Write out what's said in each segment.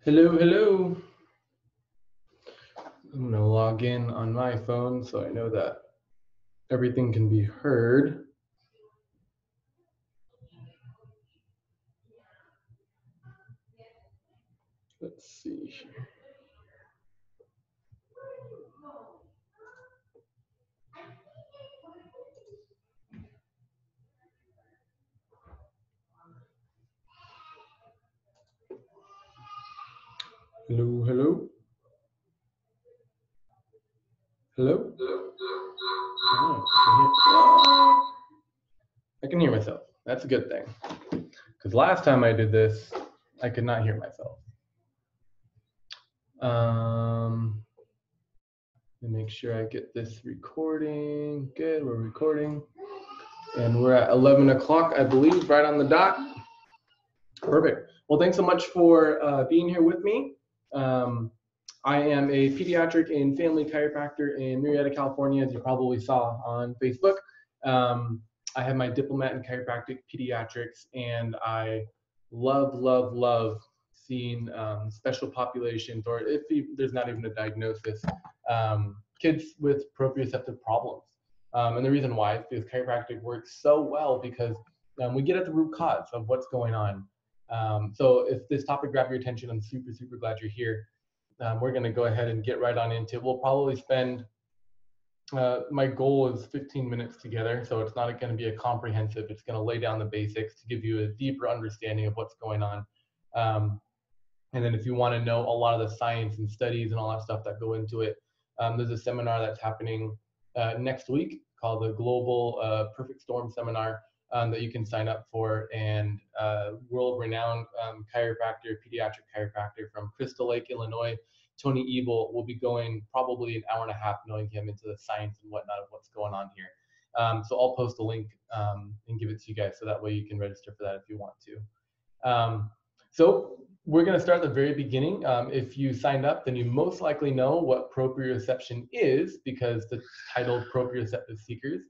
Hello, hello. I'm gonna log in on my phone so I know that everything can be heard. Let's see here. Hello, hello. Hello? Oh, I can hear myself. That's a good thing. Because last time I did this, I could not hear myself. Let me make sure I get this recording. Good, we're recording. And we're at 11 o'clock, I believe, right on the dot. Perfect. Well, thanks so much for being here with me. I am a pediatric and family chiropractor in Murrieta, California, as you probably saw on Facebook. I have my diplomat in chiropractic pediatrics, and I love seeing special populations, or if there's not even a diagnosis, kids with proprioceptive problems. And the reason why is because chiropractic works so well because we get at the root cause of what's going on. So if this topic grabbed your attention, I'm super glad you're here. We're going to go ahead and get right on into it. We'll probably spend, my goal is 15 minutes together, so it's not going to be a comprehensive, it's going to lay down the basics to give you a deeper understanding of what's going on. And then if you want to know a lot of the science and studies and all that stuff that go into it, there's a seminar that's happening next week called the Global Perfect Storm Seminar that you can sign up for. And world-renowned chiropractor, pediatric chiropractor from Crystal Lake, Illinois, Tony Ebel, will be going probably an hour and a half knowing him into the science and whatnot of what's going on here. So I'll post a link and give it to you guys so that way you can register for that if you want to. So we're going to start at the very beginning. If you signed up, then you most likely know what proprioception is because the title Proprioceptive Seekers.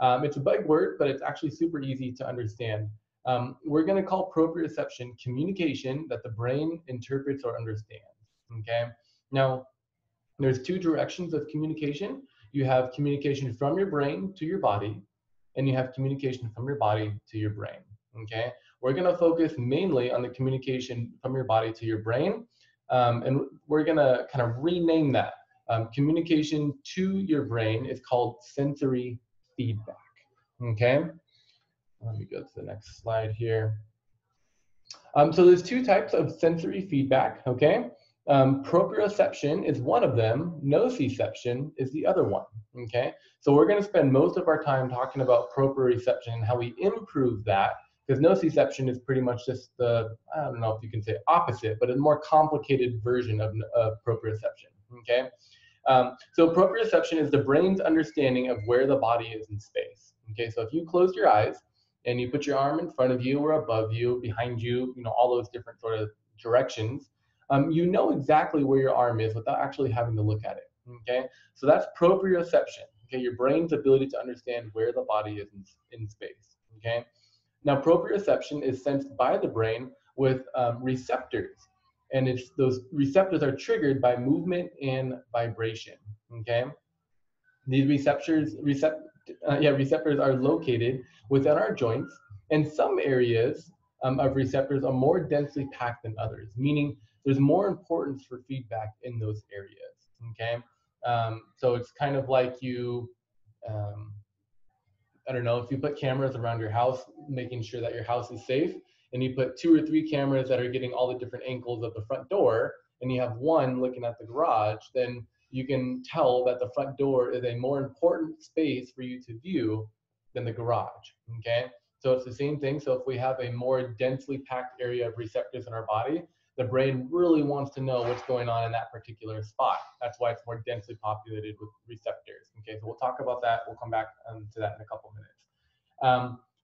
It's a big word, but it's actually super easy to understand. We're going to call proprioception communication that the brain interprets or understands. Okay. Now, there's two directions of communication. You have communication from your brain to your body, and you have communication from your body to your brain. Okay. We're going to focus mainly on the communication from your body to your brain, and we're going to kind of rename that. Communication to your brain is called sensory feedback. Okay. Let me go to the next slide here. So there's two types of sensory feedback. Okay. Proprioception is one of them. Nociception is the other one. Okay. So we're going to spend most of our time talking about proprioception and how we improve that, because nociception is pretty much just the, I don't know if you can say opposite, but a more complicated version of proprioception. Okay. So proprioception is the brain's understanding of where the body is in space. Okay. So if you close your eyes and you put your arm in front of you or above you, behind you, all those different sort of directions, you know exactly where your arm is without actually having to look at it. Okay, so that's proprioception. Okay, your brain's ability to understand where the body is in space. Okay, now proprioception is sensed by the brain with receptors, and it's those receptors are triggered by movement and vibration. Okay, these receptors are located within our joints, and some areas of receptors are more densely packed than others, meaning there's more importance for feedback in those areas. Okay, so it's kind of like I don't know, if you put cameras around your house, making sure that your house is safe, and you put 2 or 3 cameras that are getting all the different angles of the front door, and you have one looking at the garage, then you can tell that the front door is a more important space for you to view than the garage. Okay, so it's the same thing. So if we have a more densely packed area of receptors in our body, the brain really wants to know what's going on in that particular spot. That's why it's more densely populated with receptors. Okay, so we'll talk about that. We'll come back to that in a couple minutes.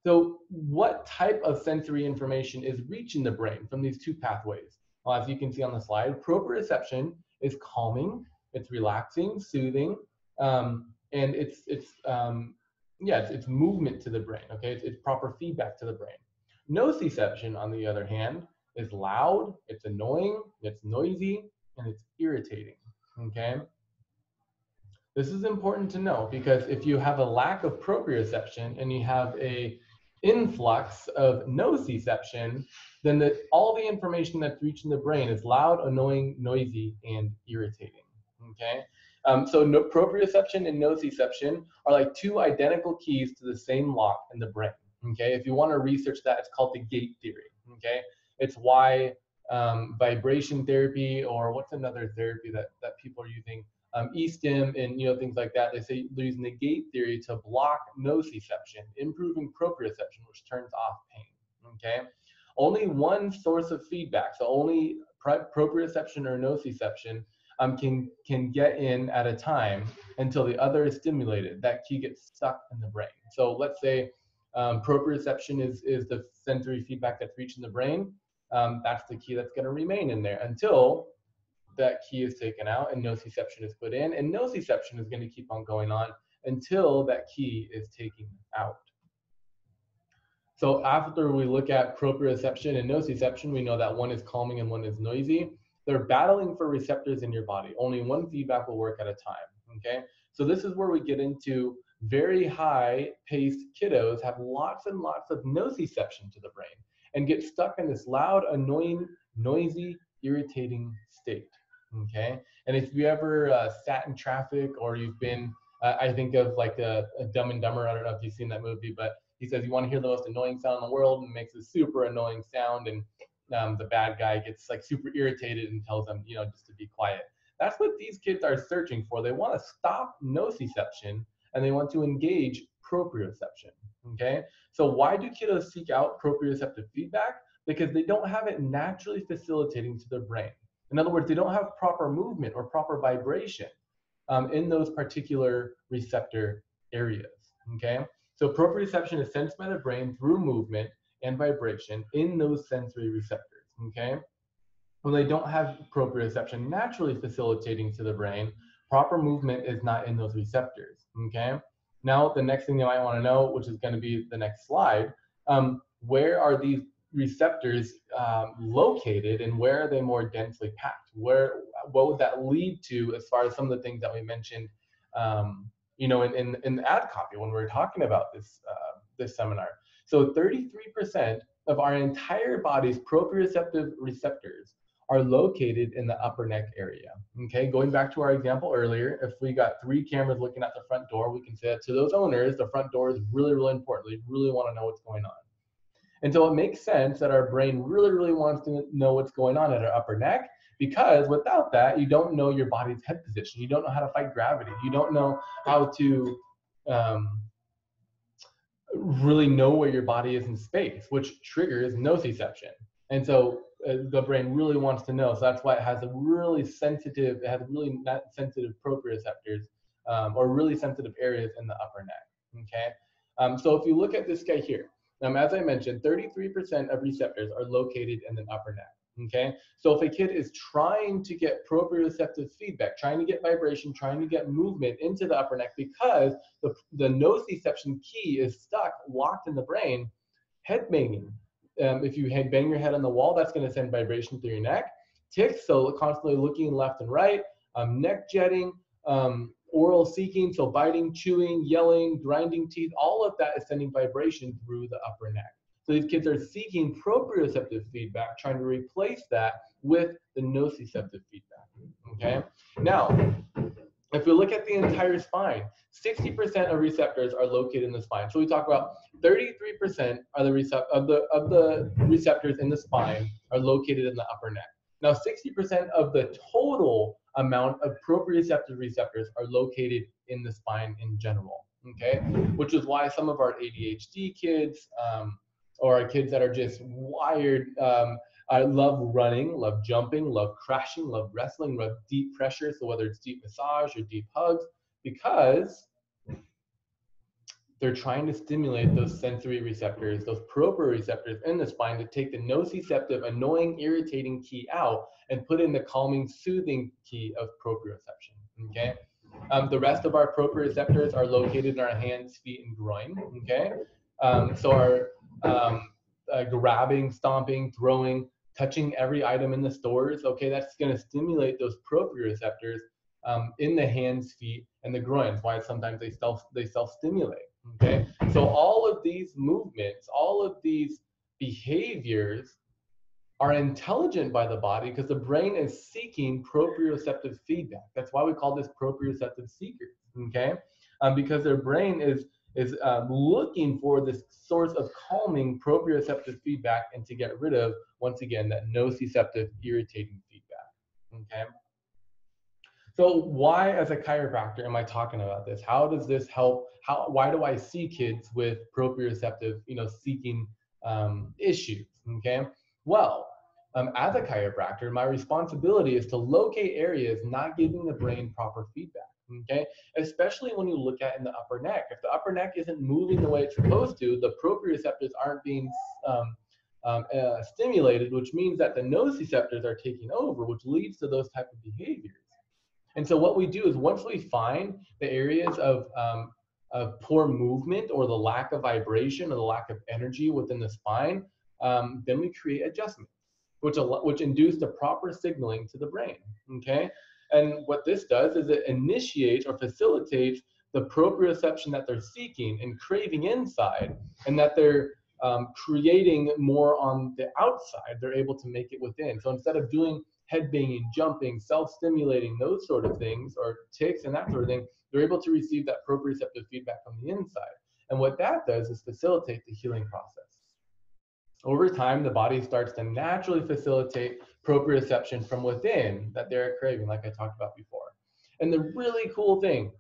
So what type of sensory information is reaching the brain from these two pathways? Well, as you can see on the slide, proprioception is calming, it's relaxing, soothing, and it's movement to the brain. Okay, it's proper feedback to the brain. Nociception, on the other hand, is loud, it's annoying, it's noisy, and it's irritating, okay? This is important to know because if you have a lack of proprioception and you have a influx of nociception, then all the information that's reaching the brain is loud, annoying, noisy, and irritating, okay? So proprioception and nociception are like two identical keys to the same lock in the brain, okay? If you want to research that, it's called the gate theory, okay? It's why vibration therapy, or what's another therapy that people are using, e-stim and things like that. They say they're using the gate theory to block nociception, improving proprioception, which turns off pain. Okay, only one source of feedback, so only proprioception or nociception can get in at a time until the other is stimulated. That key gets stuck in the brain. So let's say proprioception is the sensory feedback that's reaching the brain. That's the key that's going to remain in there until that key is taken out and nociception is put in, and nociception is going to keep on going on until that key is taken out. So after we look at proprioception and nociception, we know that one is calming and one is noisy. They're battling for receptors in your body. Only one feedback will work at a time, okay? So this is where we get into very high-paced kiddos have lots and lots of nociception to the brain and get stuck in this loud, annoying, noisy, irritating state. Okay, and if you ever sat in traffic or you've been, I think of like a Dumb and Dumber. I don't know if you've seen that movie, but he says you want to hear the most annoying sound in the world, and makes a super annoying sound, and the bad guy gets like super irritated and tells them, just to be quiet. That's what these kids are searching for. They want to stop nociception and they want to engage proprioception. Okay, so why do kiddos seek out proprioceptive feedback? Because they don't have it naturally facilitating to their brain. In other words, they don't have proper movement or proper vibration in those particular receptor areas, okay? So proprioception is sensed by the brain through movement and vibration in those sensory receptors, okay? When they don't have proprioception naturally facilitating to the brain, proper movement is not in those receptors, okay? Now, the next thing you might want to know, which is going to be the next slide, where are these receptors located and where are they more densely packed? What would that lead to as far as some of the things that we mentioned, in the ad copy when we were talking about this seminar? So 33% of our entire body's proprioceptive receptors are located in the upper neck area. Okay, going back to our example earlier, if we got 3 cameras looking at the front door, we can say that to those owners, the front door is really, really important. They really want to know what's going on. And so it makes sense that our brain really, really wants to know what's going on at our upper neck, because without that, you don't know your body's head position. You don't know how to fight gravity. You don't know how to really know where your body is in space, which triggers nociception. And so the brain really wants to know. So that's why it has really sensitive proprioceptors or really sensitive areas in the upper neck. Okay. So if you look at this guy here, as I mentioned, 33% of receptors are located in the upper neck. Okay, so if a kid is trying to get proprioceptive feedback, trying to get vibration, trying to get movement into the upper neck because the nociception key is stuck, locked in the brain, head banging. If you bang your head on the wall, that's going to send vibration through your neck. Tics, so constantly looking left and right, neck jetting, oral seeking, so biting, chewing, yelling, grinding teeth, all of that is sending vibration through the upper neck. So these kids are seeking proprioceptive feedback, trying to replace that with the nociceptive feedback, okay? Now, if we look at the entire spine, 60% of receptors are located in the spine. So we talk about 33% of the receptors in the spine are located in the upper neck. Now, 60% of the total amount of proprioceptive receptors are located in the spine in general, okay? Which is why some of our ADHD kids, or our kids that are just wired, I love running, love jumping, love crashing, love wrestling, love deep pressure. So whether it's deep massage or deep hugs, because they're trying to stimulate those sensory receptors, those proprioceptors in the spine to take the nociceptive, annoying, irritating key out and put in the calming, soothing key of proprioception, okay? The rest of our proprioceptors are located in our hands, feet, and groin, okay? So our grabbing, stomping, throwing, touching every item in the stores, okay, that's going to stimulate those proprioceptors in the hands, feet, and the groins, why sometimes they self-stimulate, okay? So all of these movements, all of these behaviors are intelligent by the body because the brain is seeking proprioceptive feedback. That's why we call this proprioceptive seekers, okay? Because their brain is looking for this source of calming proprioceptive feedback and to get rid of, once again, that nociceptive irritating feedback, okay? So why, as a chiropractor, am I talking about this? How does this help? Why do I see kids with proprioceptive, seeking issues, okay? Well, as a chiropractor, my responsibility is to locate areas not giving the brain proper feedback, okay? Especially when you look at in the upper neck. If the upper neck isn't moving the way it's supposed to, the proprioceptors aren't being stimulated, which means that the nociceptors are taking over, which leads to those type of behaviors. And so what we do is once we find the areas of poor movement or the lack of vibration or the lack of energy within the spine, then we create adjustments, which induce the proper signaling to the brain, okay? And what this does is it initiates or facilitates the proprioception that they're seeking and craving inside, and that they're creating more on the outside, they're able to make it within. So instead of doing head banging, jumping, self-stimulating, those sort of things, or tics and that sort of thing, they're able to receive that proprioceptive feedback from the inside. And what that does is facilitate the healing process. Over time, the body starts to naturally facilitate proprioception from within that they're craving, like I talked about before. And the really cool thing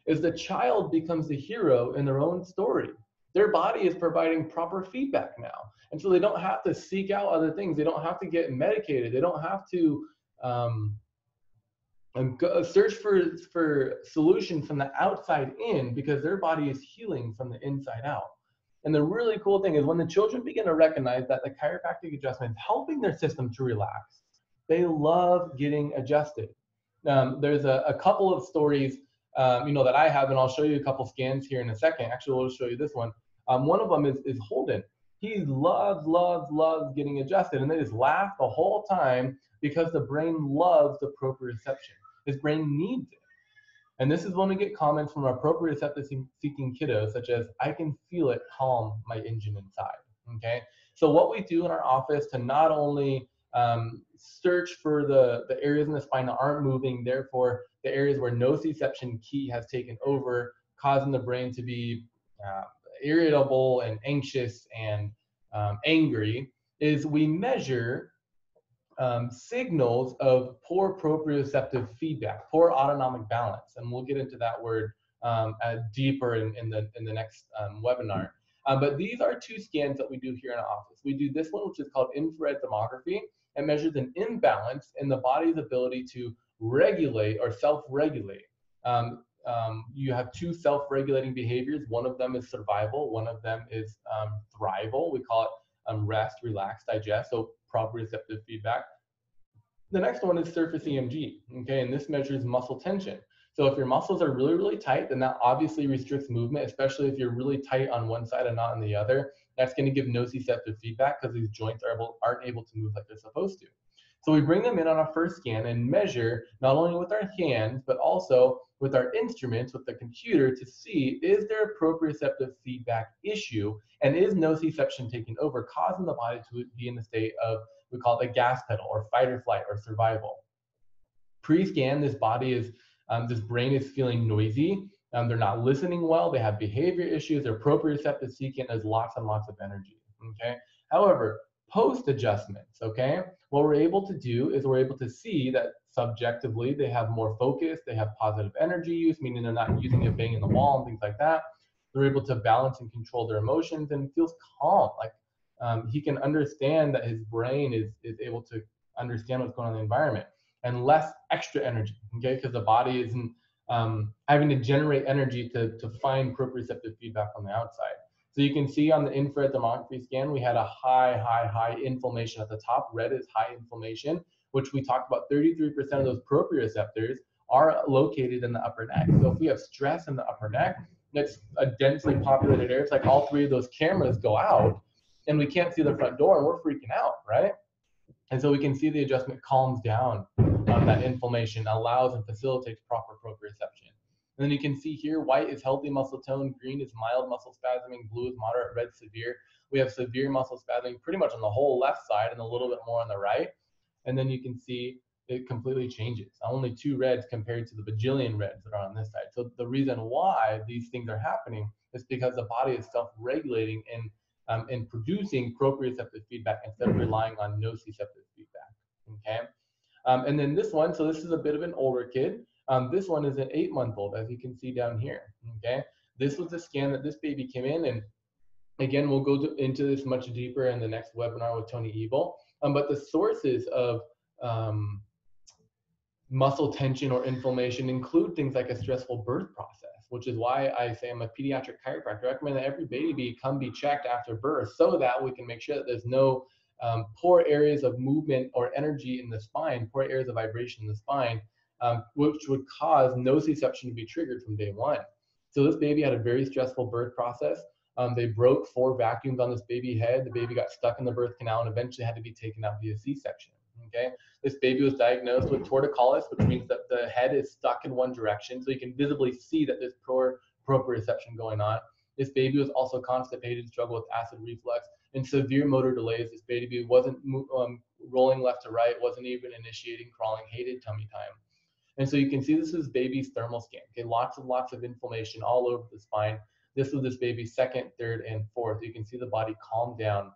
is the child becomes the hero in their own story. Their body is providing proper feedback now. And so they don't have to seek out other things. They don't have to get medicated. They don't have to search for solutions from the outside in, because their body is healing from the inside out. And the really cool thing is when the children begin to recognize that the chiropractic adjustment is helping their system to relax, they love getting adjusted. There's a couple of stories that I have, and I'll show you a couple scans here in a second. Actually, we'll show you this one. One of them is Holden. He loves getting adjusted, and they just laugh the whole time because the brain loves the proprioception. His brain needs it. And this is when we get comments from our proprioceptive seeking kiddos, such as, I can feel it calm my engine inside, okay? So what we do in our office to not only search for the areas in the spine that aren't moving, therefore the areas where nociception key has taken over, causing the brain to be irritable and anxious and angry, is we measure signals of poor proprioceptive feedback, poor autonomic balance, and we'll get into that word deeper in the next webinar. But these are two scans that we do here in our office. We do this one, which is called infrared thermography. It measures an imbalance in the body's ability to regulate or self-regulate. You have two self-regulating behaviors. One of them is survival. One of them is thrival. We call it rest, relax, digest, so proprioceptive feedback. The next one is surface EMG, okay, and this measures muscle tension. So if your muscles are really tight, then that obviously restricts movement, especially if you're really tight on one side and not on the other. That's going to give nociceptive feedback because these joints aren't able to move like they're supposed to. So we bring them in on our first scan and measure not only with our hands, but also with our instruments, with the computer, to see, is there a proprioceptive feedback issue, and is nociception taking over, causing the body to be in a state of, we call it a gas pedal, or fight or flight, or survival. Pre-scan, this brain is feeling noisy. They're not listening well. They have behavior issues. They're proprioceptive seeking. There's lots and lots of energy. Okay. However, post adjustments, okay, what we're able to do is we're able to see that subjectively they have more focus. They have positive energy use, meaning they're not using it banging the wall and things like that. They're able to balance and control their emotions, and feels calm. Like he can understand that his brain is able to understand what's going on in the environment, and less extra energy, okay, because the body isn't having to generate energy to find proprioceptive feedback on the outside. So you can see on the infrared thermography scan, we had a high inflammation at the top. Red is high inflammation, which we talked about. 33% of those proprioceptors are located in the upper neck. So if we have stress in the upper neck, that's a densely populated area. It's like all three of those cameras go out and we can't see the front door and we're freaking out, right? And so we can see the adjustment calms down that inflammation, allows and facilitates proper proprioception. And then you can see here, white is healthy muscle tone, green is mild muscle spasming, blue is moderate, red severe. We have severe muscle spasming pretty much on the whole left side and a little bit more on the right. And then you can see it completely changes. Only 2 reds compared to the bajillion reds that are on this side. So the reason why these things are happening is because the body is self-regulating and producing proprioceptive feedback instead of relying on nociceptive feedback. Okay. And then this one, so this is a bit of an older kid. This one is an 8-month-old, as you can see down here. Okay. This was the scan that this baby came in, and again, we'll go into this much deeper in the next webinar with Tony Ebel. But the sources of muscle tension or inflammation include things like a stressful birth process, which is why I say I'm a pediatric chiropractor. I recommend that every baby come be checked after birth so that we can make sure that there's no poor areas of movement or energy in the spine, poor areas of vibration in the spine, which would cause nociception to be triggered from day one. So this baby had a very stressful birth process. They broke 4 vacuums on this baby head. The baby got stuck in the birth canal and eventually had to be taken out via C-section. Okay, this baby was diagnosed with torticollis, which means that the head is stuck in one direction, so you can visibly see that there's poor proprioception going on. This baby was also constipated, struggled with acid reflux, and severe motor delays. This baby wasn't rolling left to right, wasn't even initiating crawling, hated tummy time. And so you can see this is baby's thermal scan. Okay, lots of inflammation all over the spine. This was this baby's 2nd, 3rd, and 4th. You can see the body calm down.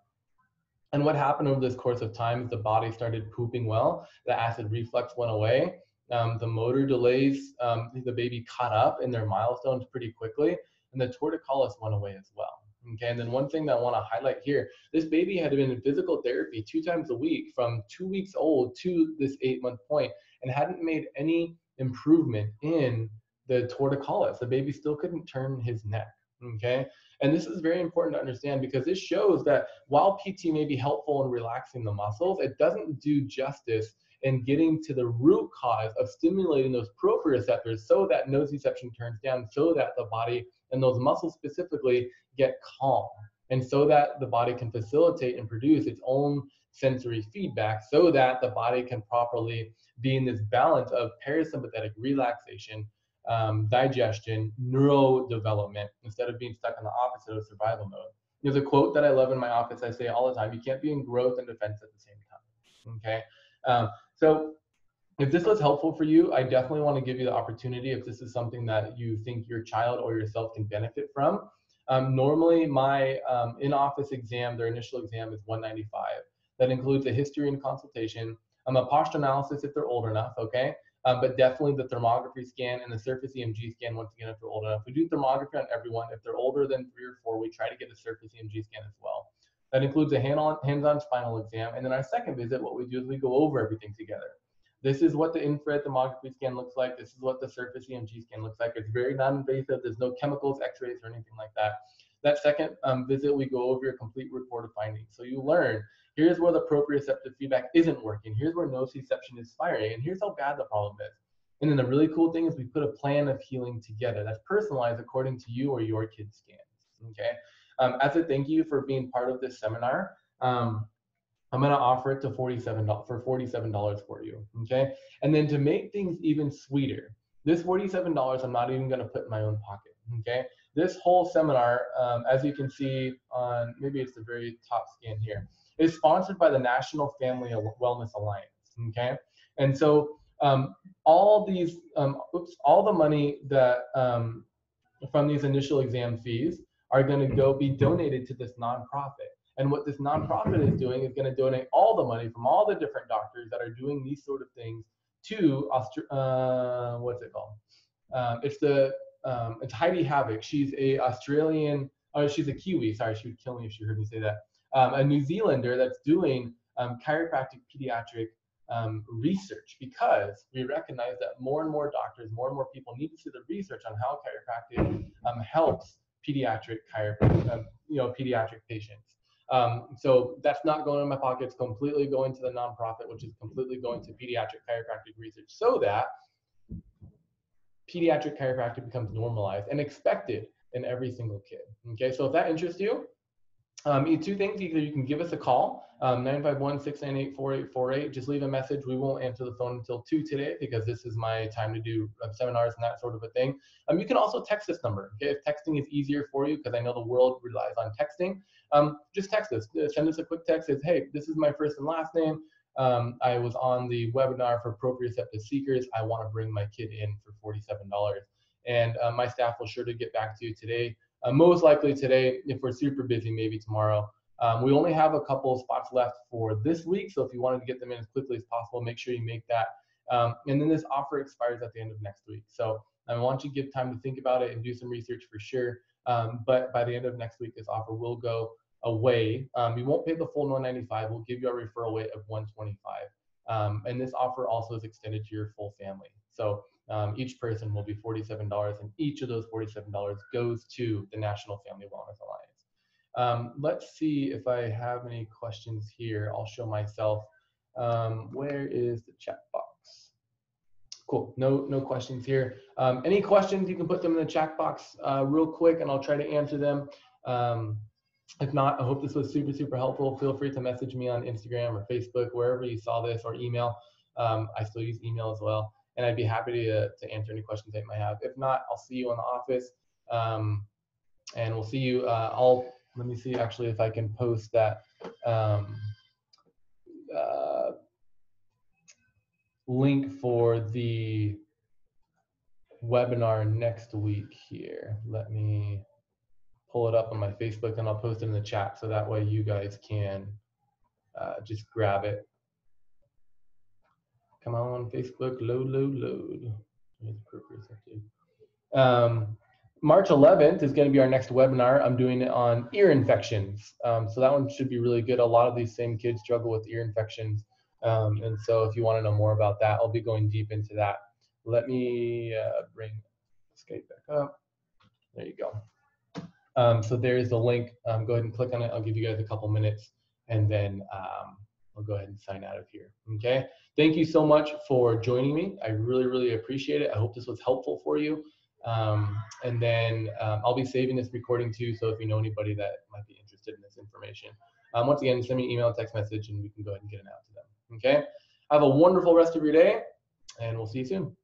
And what happened over this course of time is the body started pooping well, the acid reflux went away, the motor delays, the baby caught up in their milestones pretty quickly, and the torticollis went away as well. Okay, and then one thing that I want to highlight here, this baby had been in physical therapy 2 times a week from 2 weeks old to this 8-month point and hadn't made any improvement in the torticollis. The baby still couldn't turn his neck. Okay, and this is very important to understand because this shows that while PT may be helpful in relaxing the muscles, it doesn't do justice in getting to the root cause of stimulating those proprioceptors so that nociception turns down, so that the body and those muscles specifically get calm, and so that the body can facilitate and produce its own sensory feedback so that the body can properly be in this balance of parasympathetic relaxation, digestion, neurodevelopment, instead of being stuck in the opposite of survival mode. There's a quote that I love in my office. I say all the time, you can't be in growth and defense at the same time. Okay. So if this was helpful for you, I definitely want to give you the opportunity, if this is something that you think your child or yourself can benefit from. Normally my in-office exam, their initial exam, is $195. That includes a history and consultation, a posture analysis if they're old enough, okay? But definitely the thermography scan and the surface EMG scan once again if they're old enough. We do thermography on everyone. If they're older than 3 or 4, we try to get a surface EMG scan as well. That includes a hands-on spinal exam. And then our second visit, what we do is we go over everything together. This is what the infrared thermography scan looks like. This is what the surface EMG scan looks like. It's very non-invasive. There's no chemicals, x-rays, or anything like that. That second visit, we go over your complete report of findings. So you learn, here's where the proprioceptive feedback isn't working. Here's where nociception is firing. And here's how bad the problem is. And then the really cool thing is we put a plan of healing together that's personalized according to you or your kid's scans. Okay. As a thank you for being part of this seminar, I'm going to offer it to $47 for you. Okay. And then to make things even sweeter, this $47 I'm not even going to put in my own pocket. Okay. This whole seminar, as you can see on, maybe it's the very top scan here, is sponsored by the National Family Wellness Alliance. Okay. And so all these, all the money that from these initial exam fees are going to be donated to this nonprofit. And what this nonprofit is doing is going to donate all the money from all the different doctors that are doing these sort of things to what's it called? It's Heidi Havoc. She's a Australian, she's a Kiwi. Sorry, she would kill me if she heard me say that. A New Zealander that's doing chiropractic pediatric research, because we recognize that more and more doctors, more and more people need to see the research on how chiropractic helps pediatric pediatric patients. So that's not going in my pocket. It's completely going to the nonprofit, which is completely going to pediatric chiropractic research, so that pediatric chiropractic becomes normalized and expected in every single kid. Okay, so if that interests you, Two things: either you can give us a call, 951-698-4848. Just leave a message. We won't answer the phone until 2 today because this is my time to do seminars and that sort of a thing. You can also text this number. Okay, if texting is easier for you, because I know the world relies on texting, just text us. Send us a quick text. Says, hey, this is my first and last name. I was on the webinar for proprioceptive seekers. I want to bring my kid in for $47, and my staff will sure to get back to you today. Most likely today. If we're super busy, maybe tomorrow. We only have a couple of spots left for this week, so if you wanted to get them in as quickly as possible, make sure you make that. And then this offer expires at the end of next week. So I want you to give time to think about it and do some research for sure. But by the end of next week, this offer will go away. You won't pay the full $195. We'll give you a referral rate of $125. And this offer also is extended to your full family. So each person will be $47, and each of those $47 goes to the National Family Wellness Alliance. Let's see if I have any questions here. I'll show myself. Where is the chat box? Cool, no questions here. Any questions, you can put them in the chat box real quick, and I'll try to answer them. If not, I hope this was super helpful. Feel free to message me on Instagram or Facebook, wherever you saw this, or email. I still use email as well. And I'd be happy to answer any questions that you might have. If not, I'll see you in the office. And we'll see you. Let me see actually if I can post that link for the webinar next week here. Let me pull it up on my Facebook, and I'll post it in the chat so that way you guys can just grab it. Come on, Facebook, load. March 11th is going to be our next webinar. I'm doing it on ear infections. So that one should be really good. A lot of these same kids struggle with ear infections. And so if you want to know more about that, I'll be going deep into that. Let me bring Skype back up. There you go. So there's the link. Go ahead and click on it. I'll give you guys a couple minutes, and then I'll go ahead and sign out of here. Okay. Thank you so much for joining me. I really appreciate it. I hope this was helpful for you. And then I'll be saving this recording too. So if you know anybody that might be interested in this information, once again, send me an email, text message, and we can go ahead and get it out to them. Okay. Have a wonderful rest of your day, and we'll see you soon.